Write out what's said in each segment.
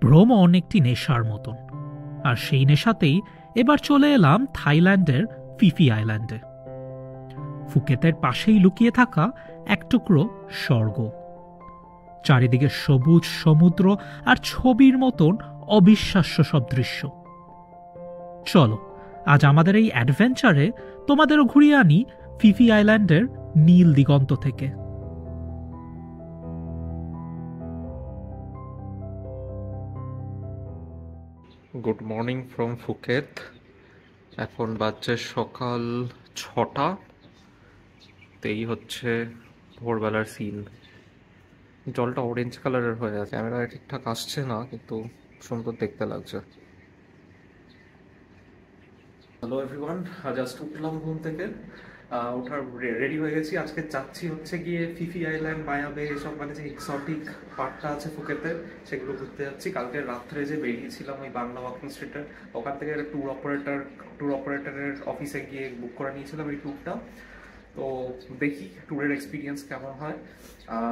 ভ্রমণ একটি নেশার মতন, আর সেই নেশাতেই এবার চলে এলাম থাইল্যান্ডের ফিফি আইল্যান্ডে। ফুকেতের পাশেই লুকিয়ে থাকা এক টুকরো স্বর্গ। চারিদিকে সবুজ সমুদ্র আর ছবির মতন অবিশ্বাস্য সব দৃশ্য। চলো আজ আমাদের এই অ্যাডভেঞ্চারে তোমাদেরও ঘুরিয়ে আনি ফিফি আইল্যান্ডের নীল দিগন্ত থেকে। Good morning from Phuket. এখন বাজছে সকাল 6টা। এই হচ্ছে ভোরবেলার সিন। জলটা অরেঞ্জ কালারের হয়ে আছে, ক্যামেরায় ঠিকঠাক আসছে না, কিন্তু সুন্দর দেখতে লাগছে। হ্যালো এভরিওয়ান, জাস্ট উঠলাম ঘুম থেকে, ওঠার রেডি হয়ে গেছি। আজকে যাচ্ছি হচ্ছে গিয়ে ফিফি আইল্যান্ড, মায়া বে, এসব মানে যে এক্সোটিক পার্কটা আছে ফুকেতে, সেগুলো ঘুরতে যাচ্ছি। কালকে রাত্রে যে বেরিয়েছিলাম ওই বাংলা ওয়াকিং স্ট্রিটে, ওখান থেকে ট্যুর অপারেটরের অফিসে গিয়ে বুক করে নিয়েছিলাম এই ট্যুরটা। তো দেখি ট্যুরের এক্সপিরিয়েন্স কেমন হয়।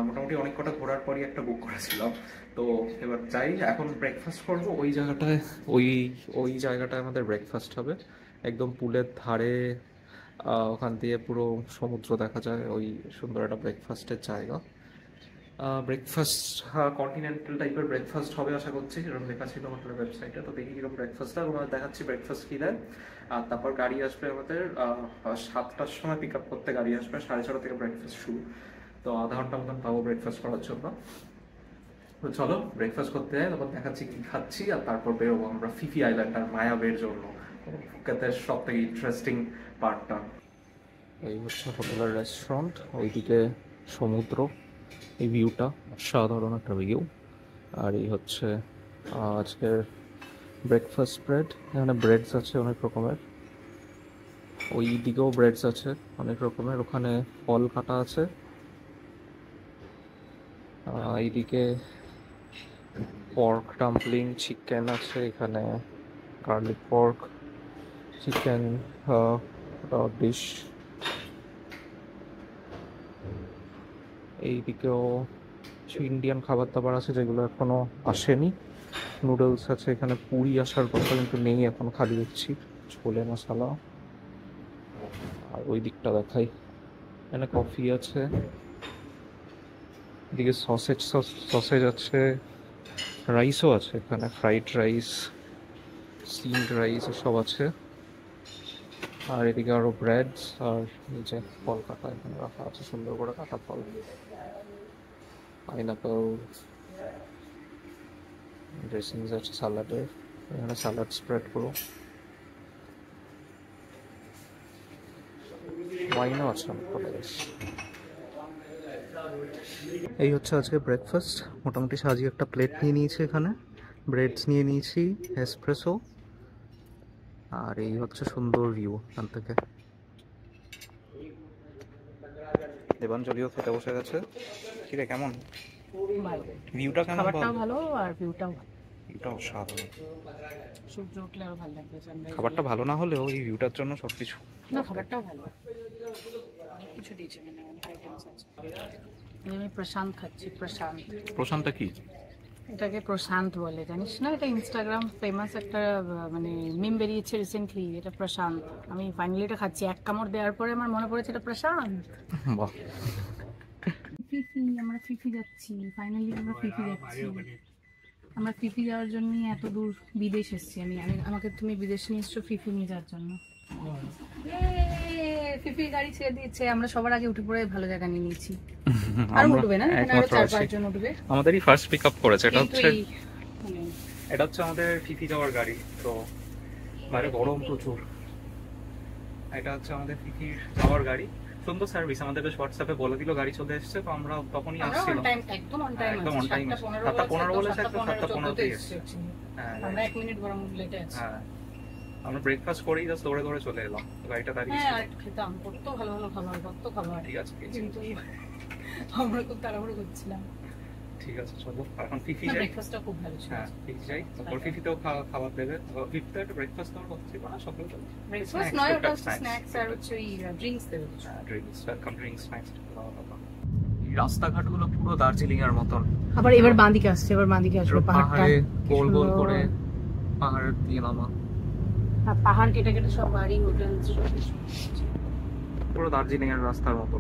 মোটামুটি অনেক কটা ঘোরার পরই একটা বুক করেছিলাম। তো এবার যাই, এখন ব্রেকফাস্ট করবো ওই জায়গাটায়। ওই জায়গাটায় আমাদের ব্রেকফাস্ট হবে, একদম পুলের ধারে। ওখান দিয়ে পুরো সমুদ্র দেখা যায়। ওই সুন্দর একটা ব্রেকফাস্টের জায়গা। ব্রেকফাস্ট কন্টিনেন্টাল টাইপের ব্রেকফাস্ট হবে আশা করছি, এরকম লেখা ছিল হোটেলের ওয়েবসাইটে। তো দেখি কিরকম ব্রেকফাস্টটা তোমাদের দেখাচ্ছি, ব্রেকফাস্ট কী দেয়। আর তারপর গাড়ি আসবে আমাদের 7টার সময় পিক আপ করতে গাড়ি আসবে। 6:30 থেকে ব্রেকফাস্ট শুরু, তো আধা ঘন্টা মতন পাবো ব্রেকফাস্ট করার জন্য। তো চলো ব্রেকফাস্ট করতে যাই, তখন দেখাচ্ছি কি খাচ্ছি, আর তারপর বেরোবো আমরা ফিফি আইল্যান্ড আর মায়া বের জন্য, ফুকেতের সব থেকে ইন্টারেস্টিং পার্টটা। এই হচ্ছে হোটেলের রেস্টুরেন্ট, ওইদিকে সমুদ্র, এই ভিউটা অসাধারণ একটা ভিউ। আর এই হচ্ছে আজকের ব্রেকফাস্ট স্প্রেড। এখানে ব্রেডস আছে অনেক রকমের, ওই দিকেও ব্রেডস আছে অনেক রকমের, ওখানে ফল কাটা আছে। এইদিকে পর্ক ডাম্পলিং, চিকেন আছে এখানে, গার্লিক পর্ক, চিকেন ডিশ। এইদিকেও কিছু ইন্ডিয়ান খাবার দাবার আছে যেগুলো এখনো আসেনি। নুডলস আছে এখানে, পুরি আসার কথা কিন্তু নেই এখন, খালি দেখছি ছোলে মশলা। আর ওই দিকটা দেখাই, এখানে কফি আছে, এদিকে সসেজ আছে, রাইসও আছে এখানে, ফ্রাইড রাইস, স্টিমড রাইস এসব আছে। আর এদিকে আরো ব্রেডস, আর নিচে ফল কাটা এখানে রাখা আছে, সুন্দর করে কাটা ফল, পাইনাপেল, ড্রেসিংস আছে স্যালাডের, এখানে স্যালাড স্প্রেড পুরো, ওয়াইনও আছে। এই হচ্ছে আজকে ব্রেকফাস্ট। মোটামুটি সাজিয়ে একটা প্লেট নিয়ে নিয়েছি, এখানে ব্রেডস নিয়ে নিয়েছি, এসপ্রেসো, আর এই হচ্ছে সুন্দর ভিউ এখান থেকে। দেবাঞ্জলিও খেতে বসে গেছে। কি রে, কেমন ভিউটা? কেমন? খাবারটাও ভালো আর ভিউটাও ভালো। ভিউটাও অসাধারণ। সূর্য উঠলে আরো ভালো লাগবে। খাবারটা ভালো না হলেও এই ভিউটার জন্য সবকিছু। না, খাবারটাও ভালো, কিছু দিয়েছে, মানে অনেক আইটেমস আছে। আমি প্রশান্ত খাচ্ছি। প্রশান্তটা কি? এটাকে প্রশান্ত বলে, জানিস না? এটা ইনস্টাগ্রাম ফেমাস একটা মানে মিম বেরিয়েছে রিসেন্টলি, এটা প্রশান্ত। আমি ফাইনালি এটা খাচ্ছি, এক কামড় দেওয়ার পরে আমার মনে পড়েছে এটা প্রশান্ত। বাহ। আমরা ফিফি যাচ্ছি, ফাইনালি আমরা ফিফি যাচ্ছি। আমরা ফিফি যাওয়ার জন্যই এত দূর বিদেশ এসেছি। আমাকে তুমি বিদেশ নিয়ে এসছো ফিফি নিয়ে যাওয়ার জন্য। ফিফি গাড়ি ছেড়ে দিয়েছে, আমরা সবার আগে উঠে পড়ে ভালো জায়গা নিয়ে নিয়েছি। আর উঠবে না, আরো 4-5 জন উঠবে। আমাদেরই ফার্স্ট পিক আপ করেছে। এটা হচ্ছে আমাদের ফিফি যাওয়ার গাড়ি। তো বাইরে গরম প্রচুর। এটা হচ্ছে আমাদের ফিফির যাওয়ার গাড়ি। সুন্দর সার্ভিস, আমাদের বেশ হোয়াটসঅ্যাপে বলে দিল গাড়ি চলে এসেছে, তো আমরা তখনই আসছিলাম। একদম অন টাইম। 7:15 বলেছে, 7:15 এসেছে। আমরা 1 মিনিট বরং লেটে আছি। হ্যাঁ, আমরা ব্রেকফাস্ট করেই জাস্ট দৌড়ে চলে এলাম, গাড়িটা দাঁড়িয়ে ছিল। হ্যাঁ, খেতাম, কত ভালো খাবার। ঠিক আছে, কিন্তু আমরা খুব তাড়াহুড়ো করছিলাম। ঠিক আছে, চলো এখন ফিফি যাই। ব্রেকফাস্টটা খুব ভালো ছিল। হ্যাঁ, ফিফি যাই, তারপর ফিফিতেও খাবার দেবে। ফিফিতে একটা ব্রেকফাস্ট দেওয়ার কথা ছিল না, সকালে ব্রেকফাস্ট নয়, ওটা স্ন্যাক্স আর হচ্ছে ওই ড্রিঙ্কস দেবে। Drinks, welcome drinks, snacks. রাস্তাঘাটগুলো পুরো দার্জিলিং এর মতন, আবার এবার বাঁদিকে আসছে, এবার বাঁদিকে আসবে পাহাড়টা গোল গোল করে পাহাড় দিয়ে নামা, পাহাড় কেটে কেটে সব বাড়ি হোটেল পুরো দার্জিলিং এর রাস্তার মতো।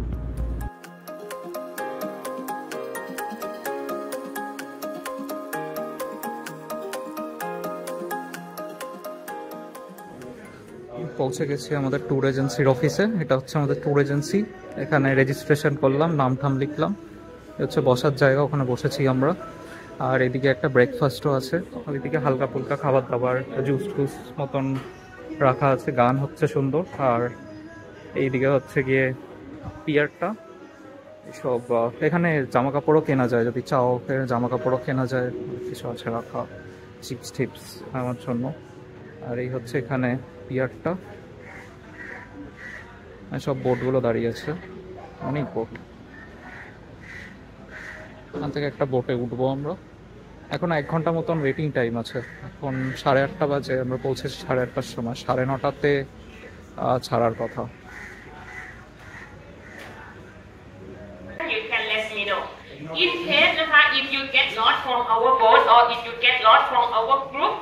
পৌঁছে গেছি আমাদের ট্যুর এজেন্সির অফিসে। এটা হচ্ছে আমাদের ট্যুর এজেন্সি। এখানে রেজিস্ট্রেশন করলাম, নাম ঠাম লিখলাম, হচ্ছে বসার জায়গা, ওখানে বসেছি আমরা। আর এদিকে একটা ব্রেকফাস্টও আছে, ওইদিকে হালকা ফুলকা খাবার দাবার, জুস টুস মতন রাখা আছে, গান হচ্ছে সুন্দর। আর এইদিকে হচ্ছে গিয়ে পিয়ারটা, সব এখানে জামা কাপড়ও কেনা যায়, যদি চাও জামা কাপড়ও কেনা যায়, কিছু আছে রাখা, চিপস টিপস আমার জন্য। আর এই হচ্ছে এখানে পিয়ারটা, সব বোটগুলো দাঁড়িয়ে আছে, অনেক বোট। এখান থেকে একটা বোটে উঠবো আমরা। এখন 1 ঘন্টা মতন ওয়েটিং টাইম আছে। এখন 8:30 বাজে, আমরা পৌঁছেছি 8:30টার সময়, 9:30তে ছাড়ার কথা। In case if you get lost from our boat or if you get lost from our group,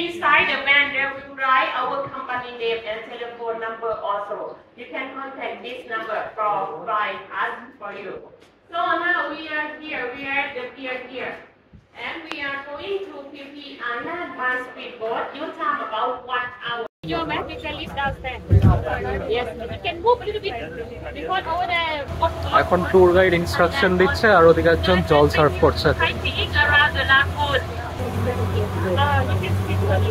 inside the van there will write our company name and telephone number also. You can contact this number for guide us for you. So now we are here, we are at the pier here. And we are going to Phi Island by speedboat. You time about 1 hour. Your man, we can leave downstairs. Yes, we can move a little bit because over there. এখন tour guide instruction দিচ্ছে আর ওদিকে একজন জল serve করছে। Sightseeing around the lagoon. You can speak to me.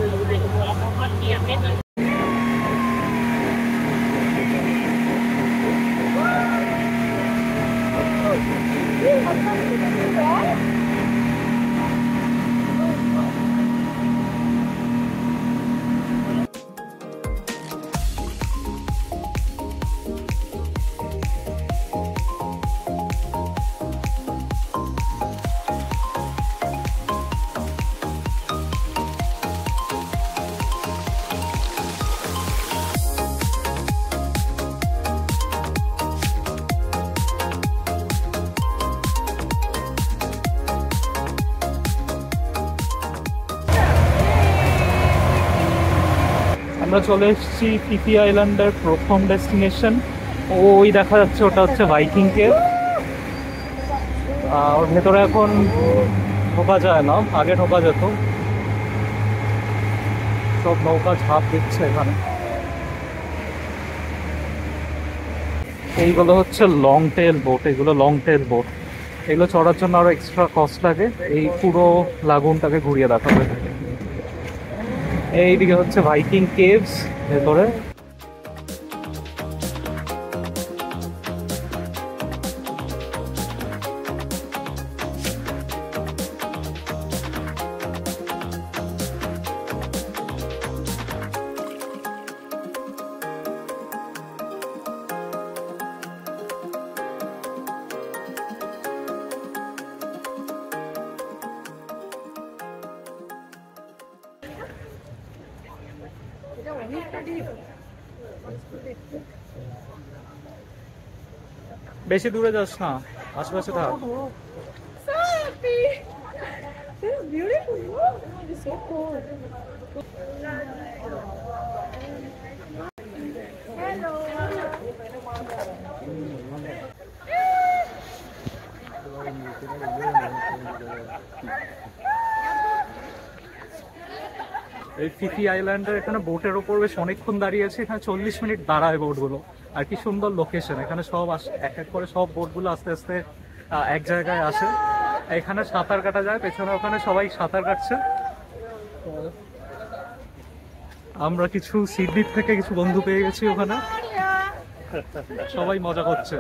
আমরা চলে এসেছি Phi Phi আইল্যান্ডের প্রথম ডেস্টিনেশন। ওই দেখা যাচ্ছে, ওটা হচ্ছে ভাইকিং কেভ। ওর ভেতরে এখন ঢোকা যায় না, আগে ঢোকা যেত। সব নৌকা ঝাঁপ দিচ্ছে এখানে। এইগুলো হচ্ছে লং টেল বোট, এগুলো লং টেল বোট। এগুলো চড়ার জন্য আরো এক্সট্রা কস্ট লাগে। এই পুরো লাগুনটাকে ঘুরিয়ে দেখাবে। এইদিকে হচ্ছে ভাইকিং কেভস ভেতরে। বেশি দূরে যাস না, আশেপাশে থাক। এই ফিফি আইল্যান্ডের এখানে বোটের ওপর বেশ অনেকক্ষণ দাঁড়িয়ে আছে। এখানে 40 মিনিট দাঁড়ায় বোটগুলো। আর কি সুন্দর লোকেশন, এখানে সব এক এক করে সব বোটগুলো আস্তে আস্তে এক জায়গায় আসে। এখানে সাঁতার কাটা যায়, পেছনে ওখানে সবাই সাঁতার কাটছে। আমরা কিছু সিডনির থেকে কিছু বন্ধু পেয়ে গেছি ওখানে, সবাই মজা করছে।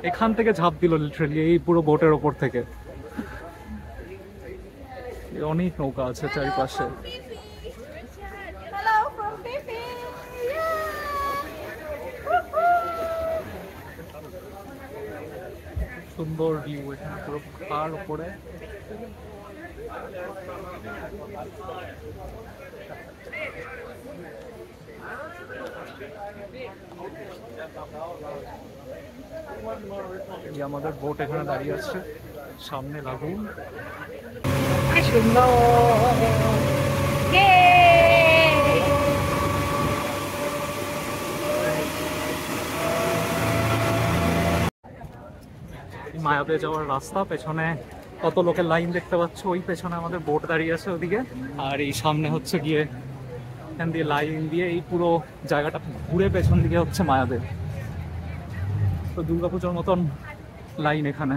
এখান থেকে ঝাঁপ দিল লিটারালি এই পুরো বোটের ওপর থেকে। অনেক নৌকা আছে চারিপাশে। সুন্দর ভিউ এখানে পুরো পাহাড় উপরে। আমাদের বোট এখানে দাঁড়িয়ে আছে। সামনে লাগুন। কি সুন্দর। মায়াবে যাওয়ার রাস্তা, পেছনে কত লোকের লাইন দেখতে পাচ্ছ, ওই পেছনে আমাদের বোট দাঁড়িয়ে আছে ওদিকে, আর এই সামনে হচ্ছে গিয়ে এখান দিয়ে লাইন দিয়ে এই পুরো জায়গাটা ঘুরে পেছন দিকে হচ্ছে মায়াবে। তো দুর্গাপুজোর মতন লাইন এখানে।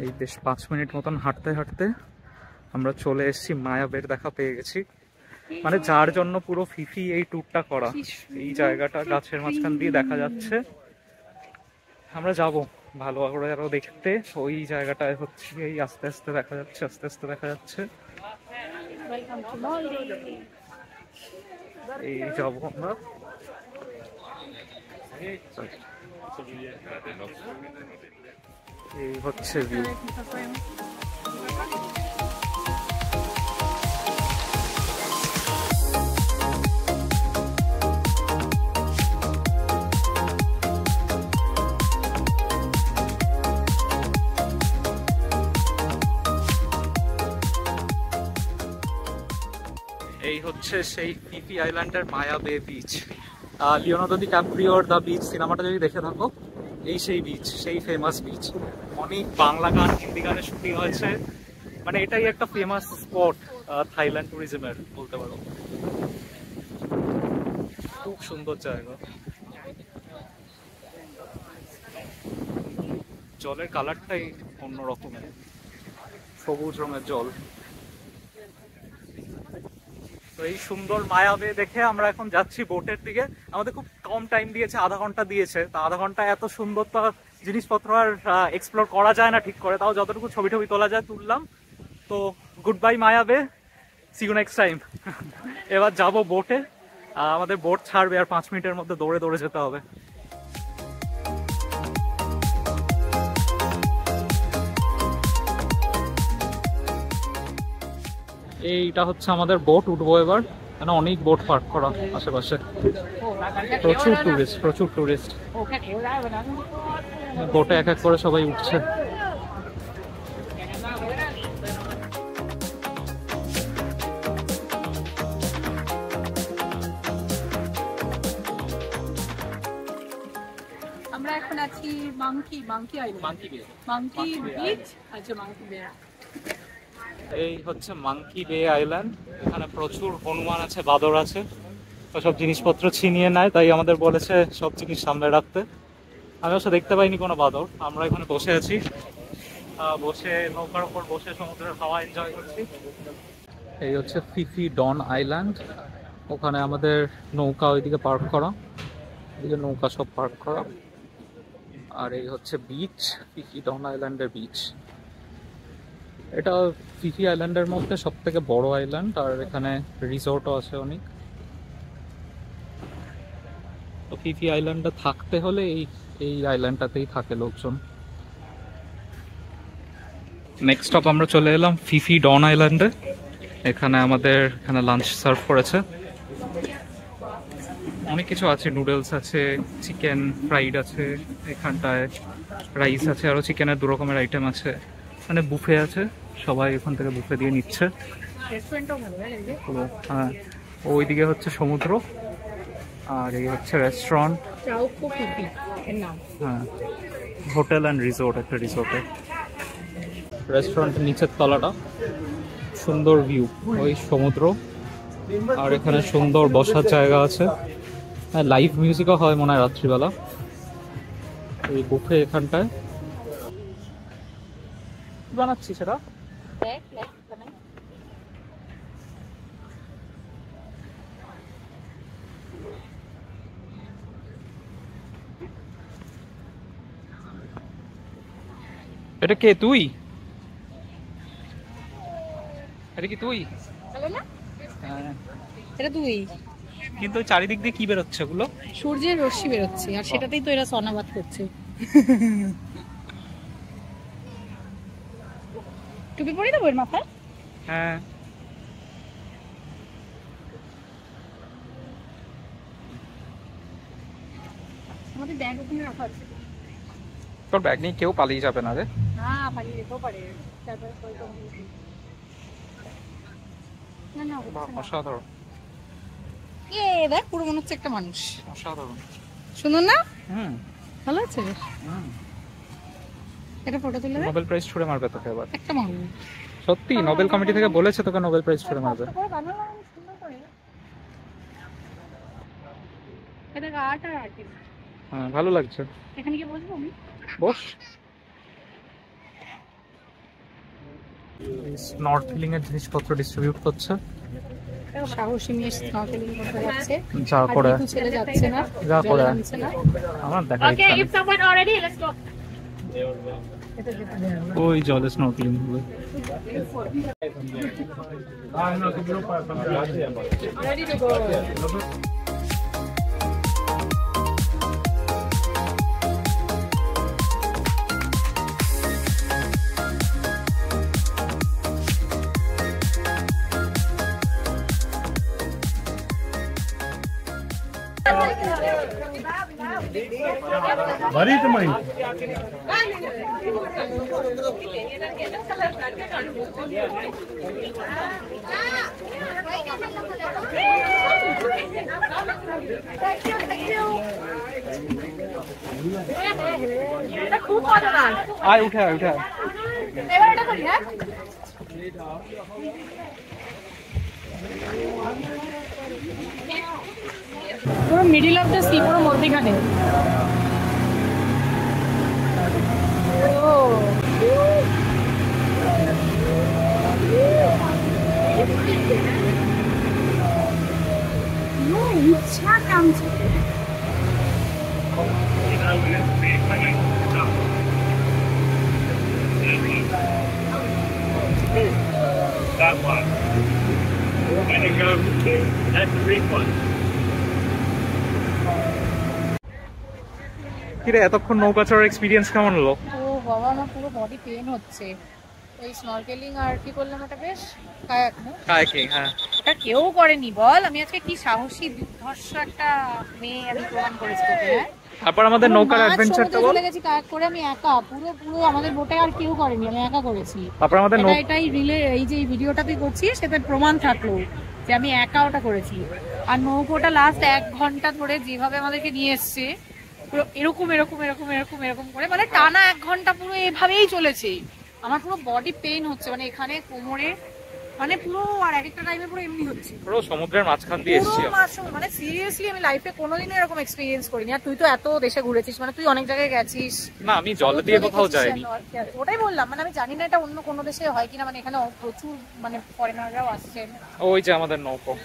এই বেশ 5 মিনিট মতন হাঁটতে হাঁটতে আমরা চলে এসেছি, মায়াবের দেখা পেয়ে গেছি। মানে যার জন্য পুরো ফিফি এই ট্যুরটা করা, এই জায়গাটা গাছের মাঝখান দিয়ে দেখা যাচ্ছে। আমরা যাব ভালো করে আরো দেখতে। ওই জায়গাটায় হচ্ছে এই আস্তে আস্তে দেখা যাচ্ছে, আস্তে আস্তে দেখা যাচ্ছে। এই যাবো আমরা। এই হচ্ছে ভিউ। এই হচ্ছে সেই ফিফি আইল্যান্ডের মায়াবে বিচ। লিওনার্দো ডিক্যাপ্রিওর দ্য বিচ সিনেমাটা যদি দেখে থাকো, এই সেই বিচ, সেই ফেমাস বিচ। অনেক বাংলা গান, হিন্দি গানের শুটিং হয়েছে। মানে এটাই একটা ফেমাস স্পট থাইল্যান্ড ট্যুরিজমের বলতে পারো। খুব সুন্দর জায়গা। জলের কালারটাই অন্য রকমের, সবুজ রঙের জল। তো এই সুন্দর মায়াবে দেখে আমরা এখন যাচ্ছি বোটের দিকে। আমাদের খুব কম টাইম দিয়েছে, আধা ঘন্টা দিয়েছে। তা আধা ঘন্টা এত সুন্দর তো জিনিসপত্র আর এক্সপ্লোর করা যায় না ঠিক করে, তাও যতটুকু ছবি টবি তোলা যায় তুললাম। তো গুড বাই মায়াবে, সি ইউ নেক্সট টাইম। এবার যাবো বোটে। আমাদের বোট ছাড়বে আর 5 মিনিটের মধ্যে দৌড়ে দৌড়ে যেতে হবে। এইটা হচ্ছে আমাদের বোট, উঠবো এবার। কেন অনেক বোট পার্ক করা আশেপাশে, প্রচুর টুরিস্ট, প্রচুর টুরিস্ট। বোটে এক এক করে সবাই উঠছে। আমরা এখন আছি মাঙ্কি আইল্যান্ড, মাঙ্কি বিচ। আচ্ছা, মাঙ্কি বে। এই হচ্ছে মাঙ্কি বে আইল্যান্ড। এখানে প্রচুর হনুমান আছে, বাদর আছে। তো সব জিনিসপত্র ছিনিয়ে নেয়, তাই আমাদের বলেছে সব জিনিস সামনে রাখতে। আমি অবশ্য দেখতে পাইনি কোনো বাদর। আমরা এখানে বসে আছি, বসে নৌকার উপর বসে সমুদ্রের হাওয়া এনজয় করছি। এই হচ্ছে ফিফি ডন আইল্যান্ড। ওখানে আমাদের নৌকা ওইদিকে পার্ক করা, এদিকে নৌকা সব পার্ক করা। আর এই হচ্ছে বিচ, ফিফি ডন আইল্যান্ডের বিচ। এটা ফিফি আইল্যান্ডের মধ্যে সব থেকে বড় আইল্যান্ড, আর এখানে রিসোর্টও আছে অনেক। তো ফিফি আইল্যান্ডে থাকতে হলে এই আইল্যান্ডটাতেই থাকে লোকজন। নেক্সট স্টপ আমরা চলে এলাম ফিফি ডন আইল্যান্ডে। এখানে আমাদের লাঞ্চ সার্ভ করেছে। অনেক কিছু আছে, নুডলস আছে, চিকেন ফ্রাইড আছে, এখানটায় রাইস আছে, আরও চিকেনের 2 রকমের আইটেম আছে। মানে বুফে আছে, সবাই এখান থেকে বুফে দিয়ে নিচ্ছে। হ্যাঁ, ওইদিকে হচ্ছে সমুদ্র, আর এই হচ্ছে রেস্টুরেন্ট। হ্যাঁ, হোটেল অ্যান্ড রিসোর্ট, একটা রিসোর্টে। রেস্টুরেন্টের নিচের তলাটা সুন্দর ভিউ, ওই সমুদ্র। আর এখানে সুন্দর বসার জায়গা আছে। হ্যাঁ, লাইভ মিউজিকও হয় মনে হয় রাত্রিবেলা। এই বুফে এখানটায় বানাচ্ছি সেটা। এটা কে, তুই? এটা কি তুই? হ্যাঁ, এটা তুই। কিন্তু চারিদিক দিয়ে কি বেরোচ্ছে ওগুলো? সূর্যের রশ্মি বেরোচ্ছে, আর সেটাতেই তো এরা সনাবাদ করছে। টুপি পরে দেবো এর মাথায়? হ্যাঁ। আমাদের ব্যাগ ওখানে রাখা আছে। তোর ব্যাগ নিয়ে কেউ পালিয়ে যাবে না রে। না পালিয়ে যেতেও পারে। না না অসাধারণ। দেখ পুরো মনে হচ্ছে একটা মানুষ। অসাধারণ সুন্দর না? হুম ভালো আছে। এটা ফটো তুলে দে। নোবেল প্রাইজ ছুড়ে মারবে তোকে এবার। একটা মানুষ সত্যি নোবেল কমিটি থেকে বলেছে তোকে নোবেল প্রাইজ ছুড়ে মারবে। এটা আর্ট আর আর্টিস্ট। হ্যাঁ ভালো লাগছে। এখানে কি বলবো আমি? বস। স্নরকেলিং এর জিনিসপত্র ডিস্ট্রিবিউট করছে। সাহসী মেয়ে স্নরকেলিং করতে যাচ্ছে। যা করে ছেলে যাচ্ছে না। যা করে যাচ্ছে না। আমার দেখা Okay, if someone already, let's go. ওই জলে স্নরকেলিং হবে। Ready to go. আয় উঠে আয় উঠে আয়। পুরো মিডিল অফ দ্য সি, পুরো মধ্যখানে। ইচ্ছা কামছে। That one. And you go, that's the refund. কিরে এতক্ষণ নৌকা চড়ার এক্সপিরিয়েন্স কেমন হলো? ও বাবা, আমার পুরো বডি পেন হচ্ছে। এই স্নরকেলিং আর কি করলাম, এটা বেশ কায়াক না? কায়াকিং, হ্যাঁ। এটা কেউ করেনি বল। আমি আজকে কি সাহসী দুর্ধর্ষ একটা মেয়ে আমি প্রমাণ করেছি তোকে। হ্যাঁ, তারপর আমাদের নৌকার অ্যাডভেঞ্চারটা বল। চলে গেছি কায়াক করে, আমি একা। পুরো পুরো আমাদের বোটে আর কেউ করেনি, আমি একা করেছি। তারপর আমাদের এটাই রিলে, এই যে ভিডিওটা তুই করছিস সেটা প্রমাণ থাকলো যে আমি একা ওটা করেছি। আর নৌকোটা লাস্ট 1 ঘন্টা ধরে যেভাবে আমাদেরকে নিয়ে এসছে, পুরো এরকম এরকম এরকম এরকম এরকম করে, মানে টানা 1 ঘন্টা পুরো এভাবেই চলেছে। আমার পুরো বডি পেইন হচ্ছে, মানে এখানে কোমরে, মানে পুরো। আর একটা টাইমে পুরো এমনি হচ্ছে, পুরো সমুদ্রের মাঝখান দিয়ে এসেছি। মানে সিরিয়াসলি আমি লাইফে কোনোদিনও এরকম এক্সপেরিয়েন্স করিনি। আর তুই তো এত দেশে ঘুরেছিস, মানে তুই অনেক জায়গায় গেছিস। না, আমি জল দিয়ে কোথাও যাইনি। ওটাই বললাম, মানে আমি জানি না এটা অন্য কোনো দেশে হয় কিনা। মানে এখানে প্রচুর মানে ফরেনাররাও আসছেন। ওই যে আমাদের নৌকো।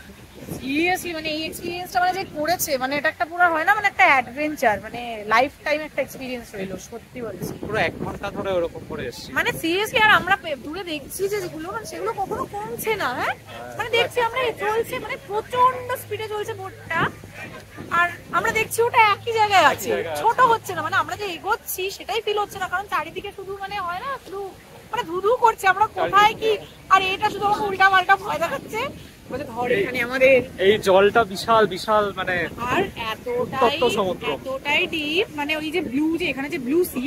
সিরিয়াসলি মানে এই এক্সপেরিয়েন্সটা মানে যে করেছে, মানে এটা একটা পুরো হয় না, মানে একটা অ্যাডভেঞ্চার, মানে লাইফ টাইম একটা এক্সপেরিয়েন্স হইলো, সত্যি বলছি। পুরো 1 ঘন্টা ধরে ওরকম করে এসেছি। মানে সিরিয়াসলি। আর আমরা দূরে দেখছি যে যেগুলো, মানে সেগুলো কখনো কমছে না। হ্যাঁ, মানে দেখছি আমরা চলছে, মানে প্রচন্ড স্পিডে চলছে বোটটা। আর আমরা দেখছি ওটা একই জায়গায় আছে, ছোট হচ্ছে না। মানে আমরা যে এগোচ্ছি সেটাই ফিল হচ্ছে না, কারণ চারিদিকে শুধু মানে হয় না, শুধু মানে ধুধু করছে। আমরা কোথায় কি, আর এটা শুধু আমাকে উল্টা পাল্টা ভয় দেখাচ্ছে। এই জলটা বিশাল বিশাল, মানে আর এতটাই ডিপ, মানে ওই যে ব্লু, যে এখানে যে ব্লু সি,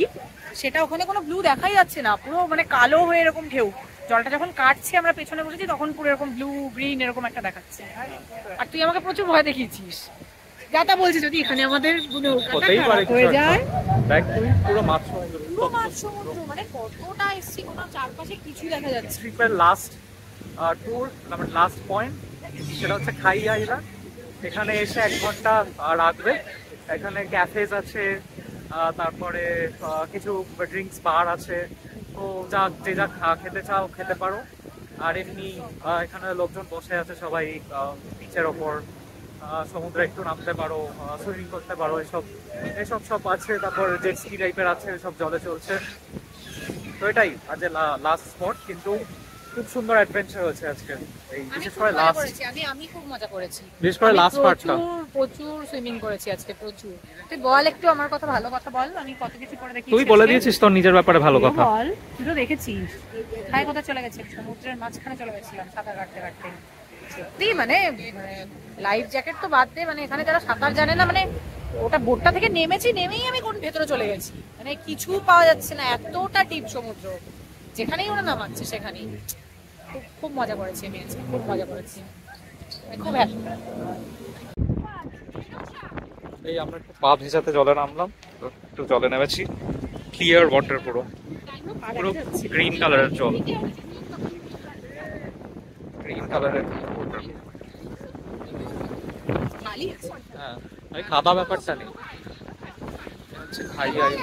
সেটা ওখানে কোনো ব্লু দেখাই যাচ্ছে না। পুরো মানে কালো হয়ে এরকম ঢেউ। জলটা যখন কাটছে, আমরা পেছনে বসেছি, তখন পুরো এরকম ব্লু গ্রিন এরকম একটা দেখাচ্ছে। আর তুই আমাকে প্রচুর ভয় দেখিয়েছিস। যাতা বলছি, যদি এখানে আমাদের হয়ে যায়, পুরো মাছ সমুদ্র, মানে কতটা এসছি, কোনো চারপাশে কিছু দেখা যাচ্ছে। লাস্ট ট্যুর, আমার লাস্ট পয়েন্ট, সেটা হচ্ছে খাই আইল্যান্ড। এখানে এসে 1 ঘন্টা রাখবে। এখানে ক্যাফেজ আছে, তারপরে কিছু ড্রিঙ্কস বার আছে। তো যে যা খেতে চাও খেতে পারো। আর এমনি এখানে লোকজন বসে আছে সবাই বিচের ওপর। সমুদ্রে একটু নামতে পারো, সুইমিং করতে পারো, এসব সব আছে। তারপর জেট স্কি টাইপের আছে, সব জলে চলছে। তো এটাই আজ লাস্ট স্পট, কিন্তু খুব সুন্দর অ্যাডভেঞ্চার হয়েছে আজকে। এই বিশেষ করে আমি খুব মজা করেছি, বিশেষ করে লাস্ট পার্টটা। প্রচুর সুইমিং করেছি আজকে, প্রচুর। তুই বল একটু আমার কথা, ভালো কথা বল। আমি কত কিছু করে দেখি। তুই বলে দিয়েছিস তোর নিজের ব্যাপারে ভালো কথা। বল, তুই তো দেখেছিস কোথায় কোথায় চলে গেছে। সমুদ্রের মাঝখানে চলে গেছিলাম সাঁতার কাটতে কাটতে। সত্যি মানে লাইফ জ্যাকেট তো বাদ দে, মানে এখানে যারা সাঁতার জানে না, মানে ওটা বোটটা থেকে নেমেই আমি কোন ভেতরে চলে গেছি, মানে কিছু পাওয়া যাচ্ছে না, এতটা ডিপ সমুদ্র, যেখানেই ওরা নামাচ্ছে সেখানেই। খুব মজা করেছি আমি আজকে, খুব মজা করেছি, খুব হ্যাপি। এই আমরা একটু পা ভেজাতে জলে নামলাম, একটু জলে নেমেছি, ক্লিয়ার ওয়াটার, পুরো পুরো গ্রিন কালারের জল, গ্রিন কালারের ওয়াটার। হ্যাঁ, ওই খাওয়া ব্যাপারটা নেই, খাই আই।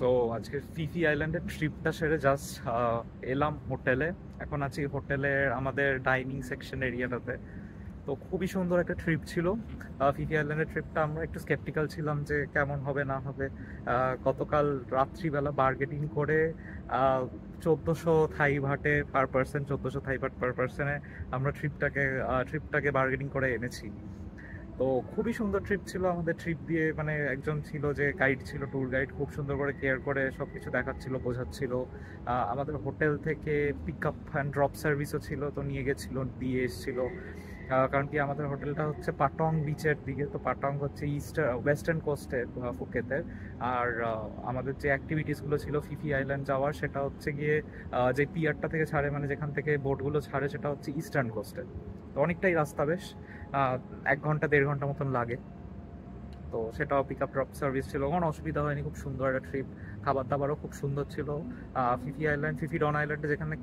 সো আজকে ফিফি আইল্যান্ডের ট্রিপটা সেরে জাস্ট এলাম হোটেলে। এখন আছি হোটেলের আমাদের ডাইনিং সেকশন এরিয়াটাতে। তো খুবই সুন্দর একটা ট্রিপ ছিল ফিফি আইল্যান্ডের ট্রিপটা। আমরা একটু স্কেপটিক্যাল ছিলাম যে কেমন হবে না হবে। গতকাল রাত্রিবেলা বার্গেনিং করে 1400 থাই ভাটে পার পার্সন, 1400 থাই ভাট পার পার্সনে আমরা ট্রিপটাকে বার্গেনিং করে এনেছি। তো খুবই সুন্দর ট্রিপ ছিল আমাদের। ট্রিপ দিয়ে মানে একজন ছিল যে গাইড ছিল, ট্যুর গাইড, খুব সুন্দর করে কেয়ার করে সব কিছু দেখাচ্ছিল, বোঝাচ্ছিল। আমাদের হোটেল থেকে পিক আপ অ্যান্ড ড্রপ সার্ভিসও ছিল, তো নিয়ে গেছিল, দিয়ে এসেছিলো। কারণ কি আমাদের হোটেলটা হচ্ছে পাটং বিচের দিকে, তো পাটং হচ্ছে ওয়েস্টার্ন কোস্টে ফুকেতের। আর আমাদের যে অ্যাক্টিভিটিসগুলো ছিল ফিফি আইল্যান্ড যাওয়ার, সেটা হচ্ছে গিয়ে যে পিয়ারটা থেকে ছাড়ে, মানে যেখান থেকে বোটগুলো ছাড়ে, সেটা হচ্ছে ইস্টার্ন কোস্টে। তো অনেকটাই রাস্তা, বেশ 1 ঘন্টা 1.5 ঘন্টা মতন লাগে। তো সেটাও পিক আপ ড্রপ সার্ভিস ছিল, কোনো অসুবিধা হয়নি, খুব সুন্দর একটা ট্রিপ। খাবার দাবারও খুব সুন্দর ছিল। ফিফি ডন আইল্যান্ডে যেখানে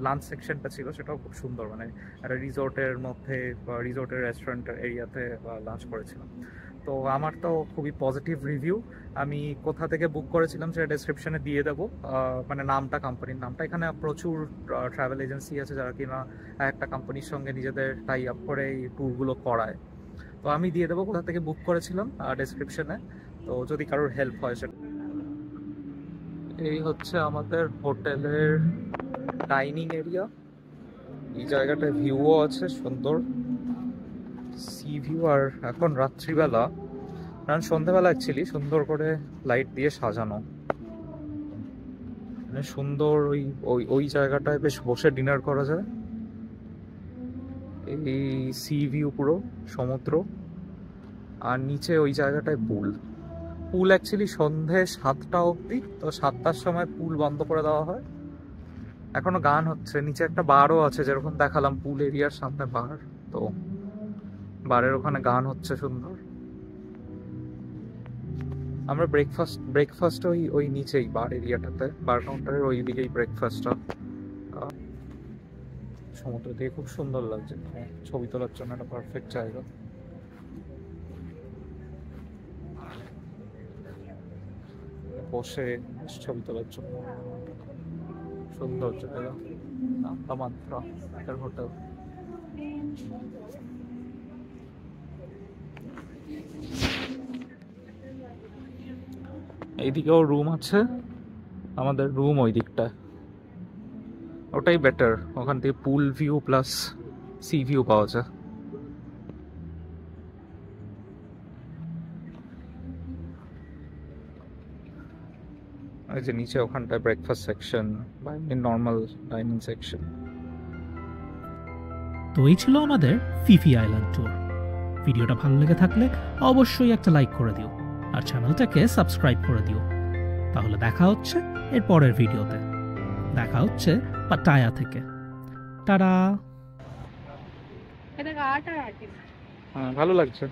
লাঞ্চ সেকশনটা ছিল সেটাও খুব সুন্দর, মানে একটা রিসোর্টের মধ্যে, রিসোর্টের রেস্টুরেন্ট এরিয়াতে লাঞ্চ করেছিলাম। তো আমার তো খুবই পজিটিভ রিভিউ। আমি কোথা থেকে বুক করেছিলাম সেটা ডেসক্রিপশনে দিয়ে দেবো, মানে নামটা, কোম্পানির নামটা। এখানে প্রচুর ট্রাভেল এজেন্সি আছে যারা কিনা একটা কোম্পানির সঙ্গে নিজেদের টাই আপ করে এই ট্যুরগুলো করায়। তো আমি দিয়ে দেবো কোথা থেকে বুক করেছিলাম ডেসক্রিপশনে, তো যদি কারোর হেল্প হয় সেটা। এই হচ্ছে আমাদের হোটেলের ডাইনিং এরিয়া। এই জায়গাটায় ভিউও আছে সুন্দর, সি ভিউ। আর এখন রাত্রিবেলা, কারণ সন্ধ্যাবেলা অ্যাকচুয়ালি সুন্দর করে লাইট দিয়ে সাজানো, মানে সুন্দর। ওই জায়গাটায় বেশ বসে ডিনার করা যায়। এই সি ভিউ, পুরো সমুদ্র, আর নিচে ওই জায়গাটায় পুল অ্যাকচুয়ালি সন্ধে 7টা অবধি, তো 7টার সময় পুল বন্ধ করে দেওয়া হয়। এখনো গান হচ্ছে, নিচে একটা বারও আছে, যেরকম দেখালাম পুল এরিয়ার সামনে বার, তো বারের ওখানে গান হচ্ছে সুন্দর। আমরা ব্রেকফাস্ট ওই নিচেই বার এরিয়াটাতে, বার কাউন্টারের ওই দিকেই ব্রেকফাস্টটা। সমুদ্র থেকে খুব সুন্দর লাগছে, ছবি তোলার জন্য একটা পারফেক্ট জায়গা। বসে ছবি তোলার জন্য সুন্দর জায়গা। তামান্ত্রা হোটেল। এইদিকেও রুম আছে, আমাদের রুম ওই দিকটা, ওটাই বেটার। ওখান থেকে পুল ভিউ প্লাস সি ভিউ পাওয়া যায়। এই যে নিচে ওখানটায় ব্রেকফাস্ট সেকশন বা নর্মাল ডাইনিং সেকশন। তো এই ছিল আমাদের ফিফি আইল্যান্ড ট্যুর। ভিডিওটা ভালো লেগে থাকলে অবশ্যই একটা লাইক করে দিও, আর চ্যানেলটাকে সাবস্ক্রাইব করে দিও। তাহলে দেখা হচ্ছে এর পরের ভিডিওতে। দেখা হচ্ছে পাটায়া থেকে। টাটা। এটা গাটা ভালো লাগছে।